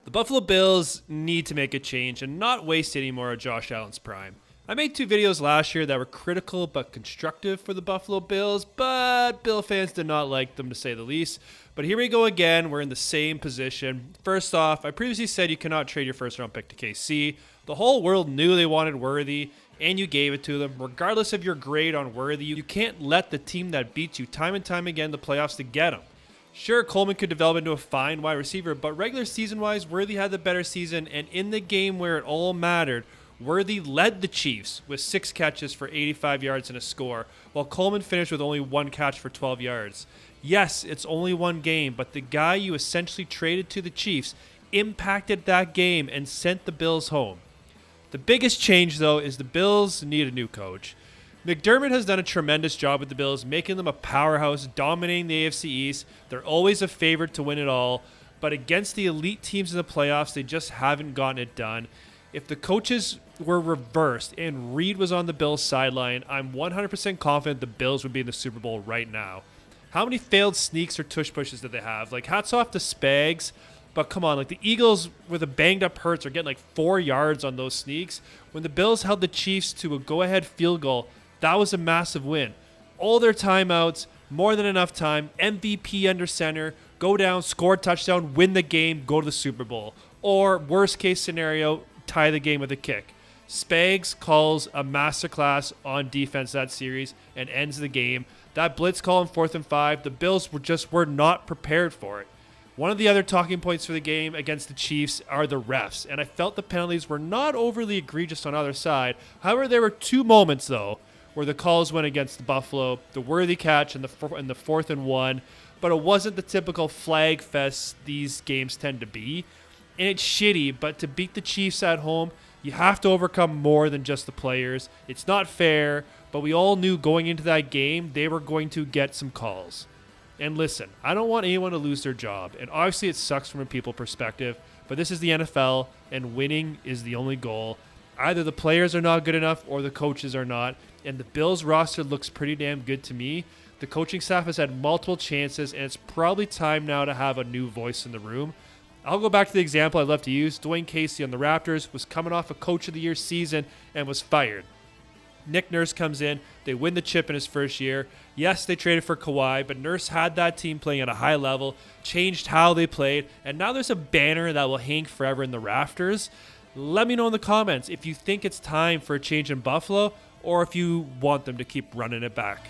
The Buffalo Bills need to make a change and not waste any more of Josh Allen's prime. I made 2 videos last year that were critical but constructive for the Buffalo Bills, but Bill fans did not like them to say the least. But here we go again, we're in the same position. First off, I previously said you cannot trade your first round pick to KC. The whole world knew they wanted Worthy, and you gave it to them. Regardless of your grade on Worthy, you can't let the team that beats you time and time again in the playoffs to get him. Sure, Coleman could develop into a fine wide receiver, but regular season-wise, Worthy had the better season, and in the game where it all mattered, Worthy led the Chiefs with 6 catches for 85 yards and a score, while Coleman finished with only 1 catch for 12 yards. Yes, it's only one game, but the guy you essentially traded to the Chiefs impacted that game and sent the Bills home. The biggest change, though, is the Bills need a new coach. McDermott has done a tremendous job with the Bills, making them a powerhouse, dominating the AFC East. They're always a favorite to win it all, but against the elite teams in the playoffs, they just haven't gotten it done. If the coaches were reversed and Reed was on the Bills' sideline, I'm 100% confident the Bills would be in the Super Bowl right now. How many failed sneaks or tush pushes did they have? Like, hats off to Spags, but come on, like the Eagles with a banged-up Hurts are getting like 4 yards on those sneaks. When the Bills held the Chiefs to a go-ahead field goal, that was a massive win. All their timeouts, more than enough time, MVP under center, go down, score a touchdown, win the game, go to the Super Bowl. Or, worst case scenario, tie the game with a kick. Spags calls a masterclass on defense that series and ends the game. That blitz call on 4th and 5, the Bills were not prepared for it. One of the other talking points for the game against the Chiefs are the refs, and I felt the penalties were not overly egregious on either side. However, there were 2 moments, though, where the calls went against the Buffalo, the Worthy catch and the 4th and 1, but it wasn't the typical flag fest these games tend to be. And it's shitty, but to beat the Chiefs at home, you have to overcome more than just the players. It's not fair, but we all knew going into that game they were going to get some calls. And listen, I don't want anyone to lose their job, and obviously it sucks from a people perspective, but this is the NFL, and winning is the only goal. Either the players are not good enough or the coaches are not, and the Bills roster looks pretty damn good to me. The coaching staff has had multiple chances, and it's probably time now to have a new voice in the room. I'll go back to the example I love to use. Dwayne Casey on the Raptors was coming off a Coach of the Year season and was fired. Nick Nurse comes in. They win the chip in his first year. Yes, they traded for Kawhi, but Nurse had that team playing at a high level, changed how they played, and now there's a banner that will hang forever in the rafters. Let me know in the comments if you think it's time for a change in Buffalo or if you want them to keep running it back.